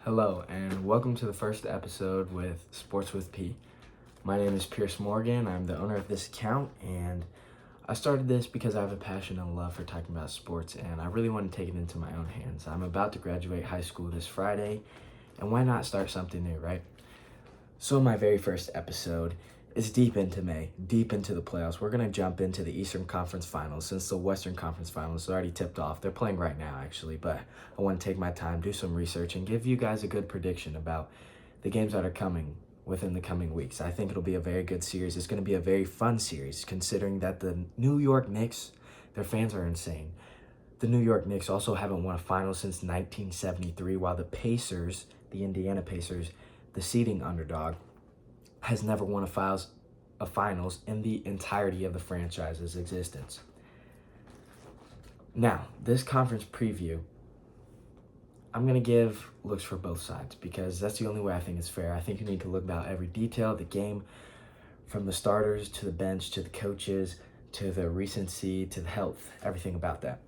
Hello, and welcome to the first episode with Sports with P. My name is Pierce Morgan. I'm the owner of this account, and I started this because I have a passion and a love for talking about sports, and I really want to take it into my own hands. I'm about to graduate high school this Friday, and why not start something new, right? So my very first episode is deep into May, deep into the playoffs. We're going to jump into the Eastern Conference Finals since the Western Conference Finals is already tipped off. They're playing right now, actually, but I want to take my time, do some research, and give you guys a good prediction about the games that are coming within the coming weeks. I think it'll be a very good series. It's going to be a very fun series, considering that the New York Knicks, their fans are insane. The New York Knicks also haven't won a final since 1973, while the Pacers, the Indiana Pacers, the seeding underdog, has never won a finals in the entirety of the franchise's existence. Now, this conference preview, I'm going to give looks for both sides because that's the only way I think it's fair. I think you need to look about every detail of the game, from the starters to the bench to the coaches to the recency to the health, everything about that.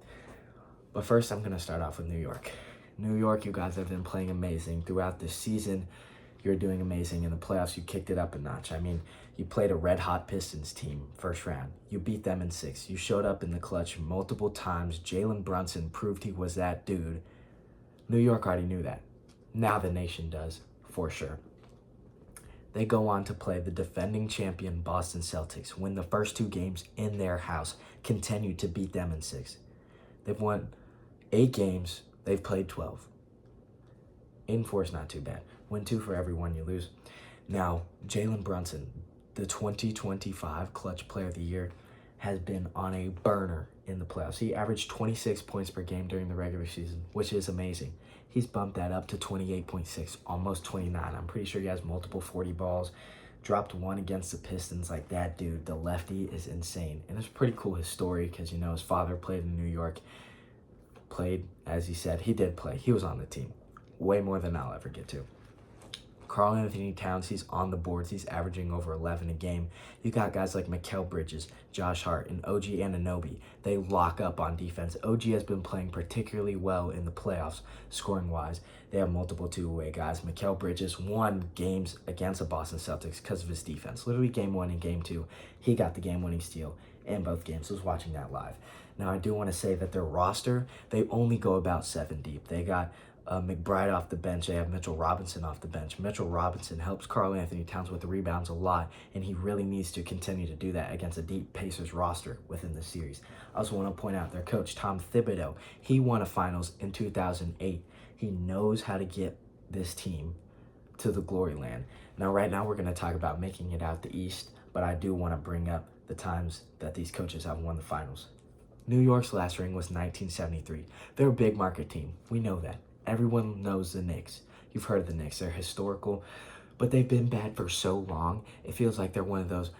But first, I'm going to start off with New York. New York, you guys have been playing amazing throughout this season. You're doing amazing. In the playoffs, you kicked it up a notch. I mean, you played a red-hot Pistons team first round. You beat them in 6. You showed up in the clutch multiple times. Jalen Brunson proved he was that dude. New York already knew that. Now the nation does, for sure. They go on to play the defending champion Boston Celtics, win the first 2 games in their house, continue to beat them in 6. They've won 8 games. They've played 12. 8-4 is not too bad. Win 2 for every 1 you lose. Now, Jalen Brunson, the 2025 Clutch Player of the Year, has been on a burner in the playoffs. He averaged 26 points per game during the regular season, which is amazing. He's bumped that up to 28.6, almost 29. I'm pretty sure he has multiple 40 balls. Dropped 1 against the Pistons. Like, that dude, the lefty, is insane. And it's pretty cool, his story, because, his father played in New York. Played, as he said, he did play. He was on the team. Way more than I'll ever get to. Karl Anthony Towns, he's on the boards. He's averaging over 11 a game. You got guys like Mikal Bridges, Josh Hart, and OG Anunoby. They lock up on defense. OG has been playing particularly well in the playoffs, scoring-wise. They have multiple two-way guys. Mikal Bridges won games against the Boston Celtics because of his defense. Literally game 1 and game 2, he got the game-winning steal in both games. I was watching that live. Now, I do want to say that their roster, they only go about 7 deep. They got McBride off the bench. They have Mitchell Robinson off the bench. Mitchell Robinson helps Karl Anthony Towns with the rebounds a lot, and he really needs to continue to do that against a deep Pacers roster within the series. I also want to point out their coach, Tom Thibodeau. He won a finals in 2008. He knows how to get this team to the glory land. Now, right now, we're going to talk about making it out the East, but I do want to bring up the times that these coaches have won the finals. New York's last ring was 1973. They're a big market team. We know that. Everyone knows the Knicks. You've heard of the Knicks. They're historical, but they've been bad for so long. It feels like they're one of those,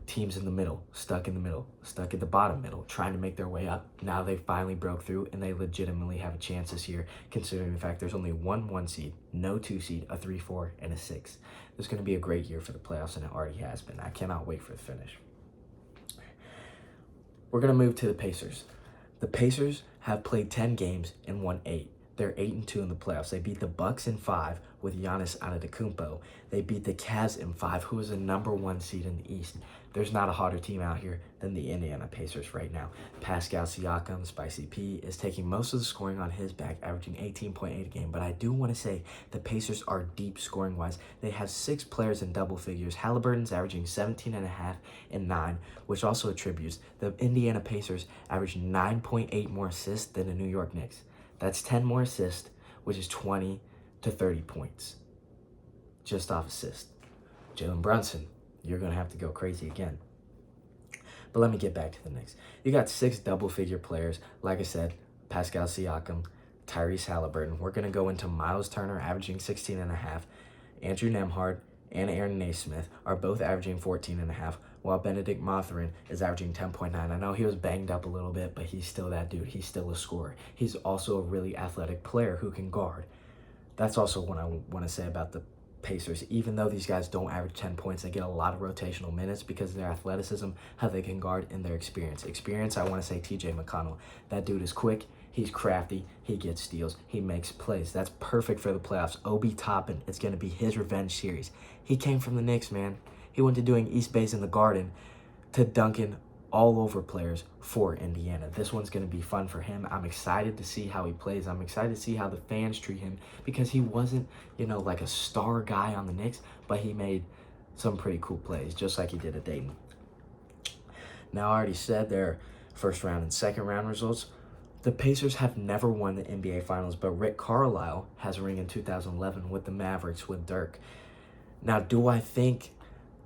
teams in the middle, stuck in the middle, stuck at the bottom middle, trying to make their way up. Now they finally broke through, and they legitimately have a chance this year, considering the fact there's only one seed, no 2 seed, a 3-4, and a 6. There's going to be a great year for the playoffs, and it already has been. I cannot wait for the finish. We're going to move to the Pacers. The Pacers have played 10 games and won 8. They're 8-2 in the playoffs. They beat the Bucks in 5 with Giannis Antetokounmpo. They beat the Cavs in 5, who is the number 1 seed in the East. There's not a hotter team out here than the Indiana Pacers right now. Pascal Siakam, Spicy P, is taking most of the scoring on his back, averaging 18.8 a game. But I do want to say the Pacers are deep scoring-wise. They have 6 players in double figures. Halliburton's averaging 17.5 and 9, which also attributes the Indiana Pacers average 9.8 more assists than the New York Knicks. That's 10 more assists, which is 20 to 30 points just off assist. Jalen Brunson, you're going to have to go crazy again. But let me get back to the Knicks. You got 6 double-figure players. Like I said, Pascal Siakam, Tyrese Halliburton. We're going to go into Miles Turner averaging 16.5. Andrew Nembhard and Aaron Naismith are both averaging 14.5, while Benedict Mathurin is averaging 10.9. I know he was banged up a little bit, but he's still that dude. He's still a scorer. He's also a really athletic player who can guard. That's also what I want to say about the Pacers. Even though these guys don't average 10 points, they get a lot of rotational minutes because of their athleticism, how they can guard, and their experience. Experience, I want to say TJ McConnell. That dude is quick. He's crafty. He gets steals. He makes plays. That's perfect for the playoffs. Obi Toppin, it's going to be his revenge series. He came from the Knicks, man. He went to doing East Base in the Garden to dunking all over players for Indiana. This one's going to be fun for him. I'm excited to see how he plays. I'm excited to see how the fans treat him because he wasn't, like a star guy on the Knicks, but he made some pretty cool plays, just like he did at Dayton. Now, I already said their first round and second round results. The Pacers have never won the NBA Finals, but Rick Carlisle has a ring in 2011 with the Mavericks with Dirk. Now, do I think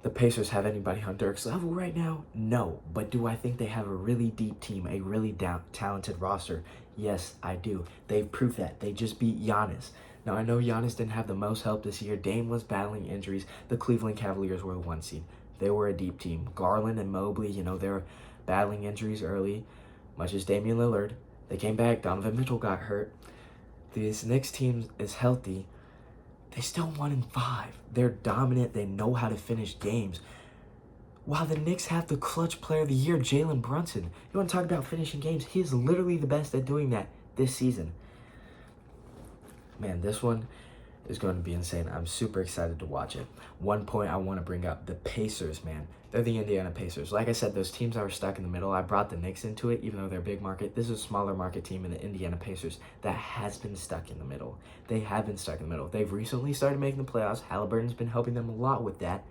the Pacers have anybody on Dirk's level right now? No. But do I think they have a really deep team, a really talented roster? Yes, I do. They've proved that. They just beat Giannis. Now, I know Giannis didn't have the most help this year. Dame was battling injuries. The Cleveland Cavaliers were the 1 seed. They were a deep team. Garland and Mobley, they were battling injuries early, much as Damian Lillard. They came back. Donovan Mitchell got hurt. This Knicks team is healthy. They still 1-5. They're dominant. They know how to finish games. While the Knicks have the clutch player of the year, Jalen Brunson. You want to talk about finishing games? He is literally the best at doing that this season. Man, this one is going to be insane. I'm super excited to watch it. One point I want to bring up, the Pacers, man. They're the Indiana Pacers. Like I said, those teams that were stuck in the middle, I brought the Knicks into it, even though they're a big market. This is a smaller market team in the Indiana Pacers that has been stuck in the middle. They have been stuck in the middle. They've recently started making the playoffs. Halliburton's been helping them a lot with that.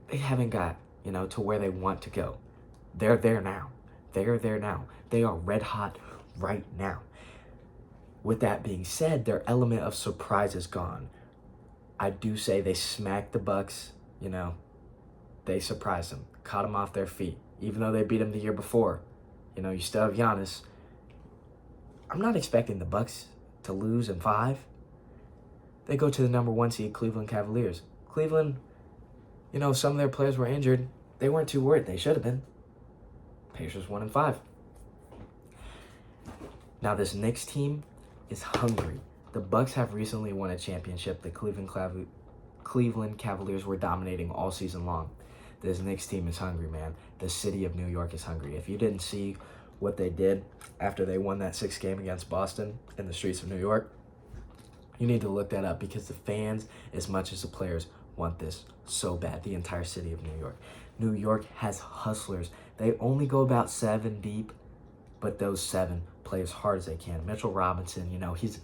They haven't got, to where they want to go. They're there now. They're there now. They are red hot right now. With that being said, their element of surprise is gone. I do say they smacked the Bucks, They surprised them, caught them off their feet. Even though they beat them the year before, you still have Giannis. I'm not expecting the Bucks to lose in 5. They go to the number 1 seed, Cleveland Cavaliers. Cleveland, some of their players were injured. They weren't too worried. They should have been. Pacers 1-5. Now this Knicks team is hungry. The Bucks have recently won a championship. The Cleveland Cavaliers were dominating all season long. This Knicks team is hungry, man. The city of New York is hungry. If you didn't see what they did after they won that 6th game against Boston in the streets of New York, you need to look that up because the fans, as much as the players, want this so bad. The entire city of New York. New York has hustlers. They only go about 7 deep, but those 7 play as hard as they can. Mitchell Robinson, he's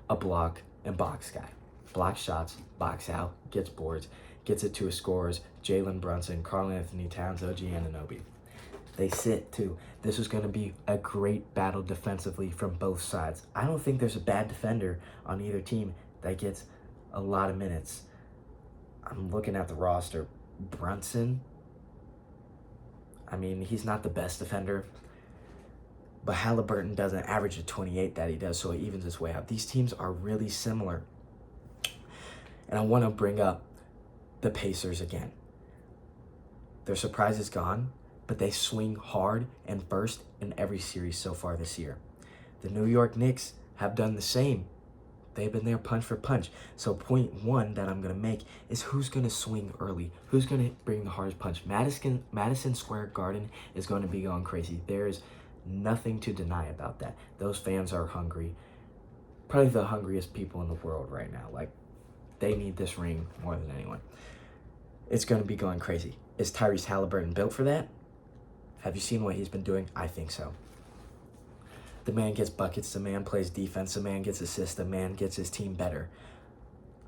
a block and box guy. Block shots, box out, gets boards, gets it to his scorers. Jalen Brunson, Karl Anthony Towns, OG Anunoby. They sit too. This is going to be a great battle defensively from both sides. I don't think there's a bad defender on either team that gets a lot of minutes. I'm looking at the roster. Brunson, he's not the best defender, but Halliburton doesn't average the 28 that he does, so it evens his way out. These teams are really similar. And I want to bring up the Pacers again. Their surprise is gone, but they swing hard and first in every series so far this year. The New York Knicks have done the same. They've been there punch for punch. So point 1 that I'm going to make is who's going to swing early? Who's going to bring the hardest punch? Madison Square Garden is going to be going crazy. There's nothing to deny about that. Those fans are hungry. Probably the hungriest people in the world right now. They need this ring more than anyone. It's going to be going crazy. Is Tyrese Halliburton built for that? Have you seen what he's been doing? I think so. The man gets buckets. The man plays defense. The man gets assists. The man gets his team better.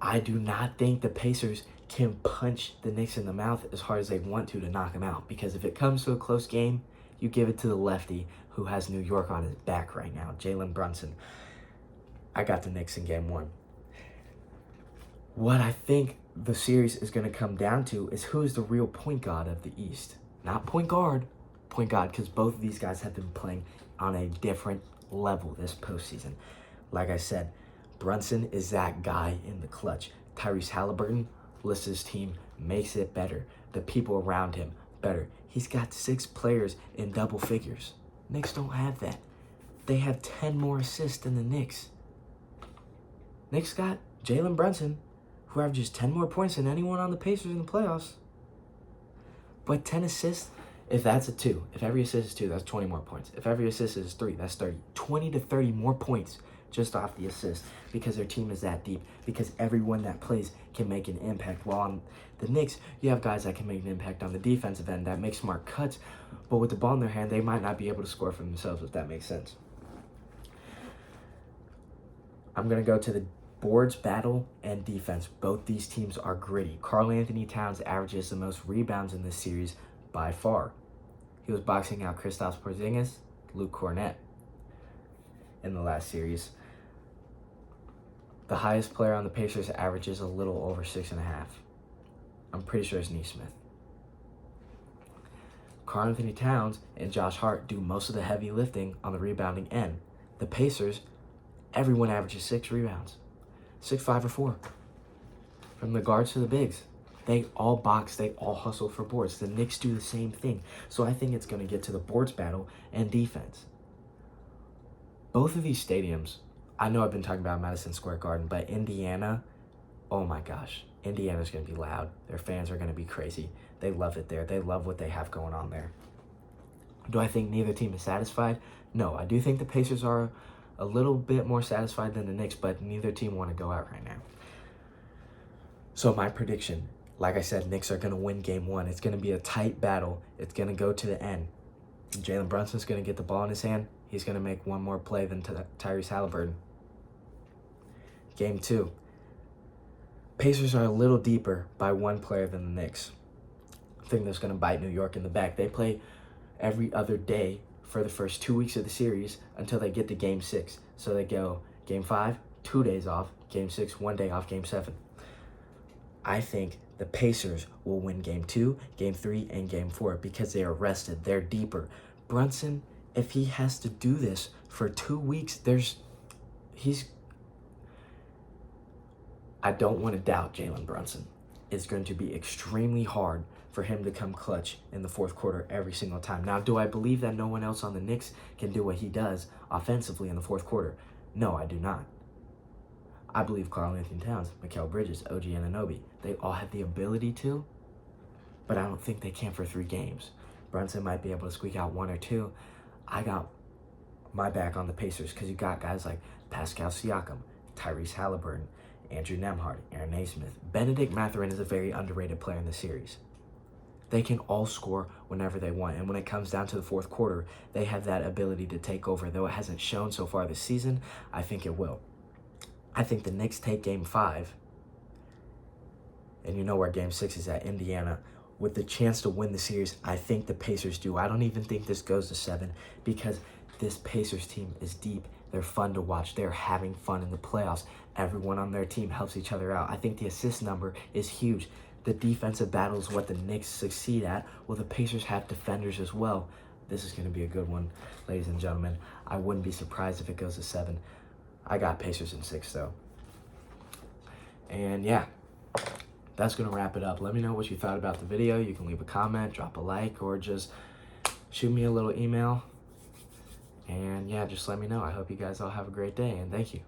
I do not think the Pacers can punch the Knicks in the mouth as hard as they want to knock them out. Because if it comes to a close game, you give it to the lefty who has New York on his back right now, Jalen Brunson. I got the Knicks in game 1. What I think the series is going to come down to is who is the real point guard of the East. Not point guard, because both of these guys have been playing on a different level this postseason. Like I said, Brunson is that guy in the clutch. Tyrese Halliburton lifts his team, makes it better. The people around him, better. He's got 6 players in double figures. Knicks don't have that. They have 10 more assists than the Knicks. Knicks got Jalen Brunson, who averages 10 more points than anyone on the Pacers in the playoffs. But 10 assists If that's a 2, if every assist is 2, that's 20 more points. If every assist is 3, that's 30. 20 to 30 more points just off the assist because their team is that deep, because everyone that plays can make an impact. While on the Knicks, you have guys that can make an impact on the defensive end that make smart cuts, but with the ball in their hand, they might not be able to score for themselves, if that makes sense. I'm going to go to the boards, battle, and defense. Both these teams are gritty. Karl Anthony Towns averages the most rebounds in this series by far. He was boxing out Kristaps Porzingis, Luke Cornett in the last series. The highest player on the Pacers averages a little over 6.5. I'm pretty sure it's Neesmith. Karl Anthony Towns and Josh Hart do most of the heavy lifting on the rebounding end. The Pacers, everyone averages 6 rebounds. 6, 5, or 4. From the guards to the bigs. They all box, they all hustle for boards. The Knicks do the same thing. So I think it's going to get to the boards battle and defense. Both of these stadiums, I know I've been talking about Madison Square Garden, but Indiana, oh my gosh, Indiana's going to be loud. Their fans are going to be crazy. They love it there. They love what they have going on there. Do I think neither team is satisfied? No, I do think the Pacers are a little bit more satisfied than the Knicks, but neither team want to go out right now. So my prediction, like I said, Knicks are going to win game 1. It's going to be a tight battle. It's going to go to the end. Jalen Brunson's going to get the ball in his hand. He's going to make one more play than Tyrese Halliburton. Game 2. Pacers are a little deeper by one player than the Knicks. I think that's going to bite New York in the back. They play every other day for the first 2 weeks of the series until they get to game 6. So they go game 5, 2 days off, game 6, 1 day off, game 7. I think the Pacers will win game 2, game 3, and game 4 because they are rested. They're deeper. Brunson, if he has to do this for 2 weeks, I don't want to doubt Jalen Brunson. It's going to be extremely hard for him to come clutch in the fourth quarter every single time. Now, do I believe that no one else on the Knicks can do what he does offensively in the fourth quarter? No, I do not. I believe Karl Anthony Towns, Mikal Bridges, OG Anunoby, they all have the ability to, but I don't think they can for 3 games. Brunson might be able to squeak out 1 or 2. I got my back on the Pacers because you got guys like Pascal Siakam, Tyrese Halliburton, Andrew Nembhard, Aaron Naismith. Benedict Mathurin is a very underrated player in the series. They can all score whenever they want, and when it comes down to the fourth quarter, they have that ability to take over. Though it hasn't shown so far this season, I think it will. I think the Knicks take game 5, and you know where game 6 is at, Indiana. With the chance to win the series, I think the Pacers do. I don't even think this goes to 7 because this Pacers team is deep. They're fun to watch. They're having fun in the playoffs. Everyone on their team helps each other out. I think the assist number is huge. The defensive battle is what the Knicks succeed at. Well, the Pacers have defenders as well. This is going to be a good one, ladies and gentlemen. I wouldn't be surprised if it goes to 7. I got Pacers in 6, though. And yeah, that's going to wrap it up. Let me know what you thought about the video. You can leave a comment, drop a like, or just shoot me a little email. And yeah, just let me know. I hope you guys all have a great day, and thank you.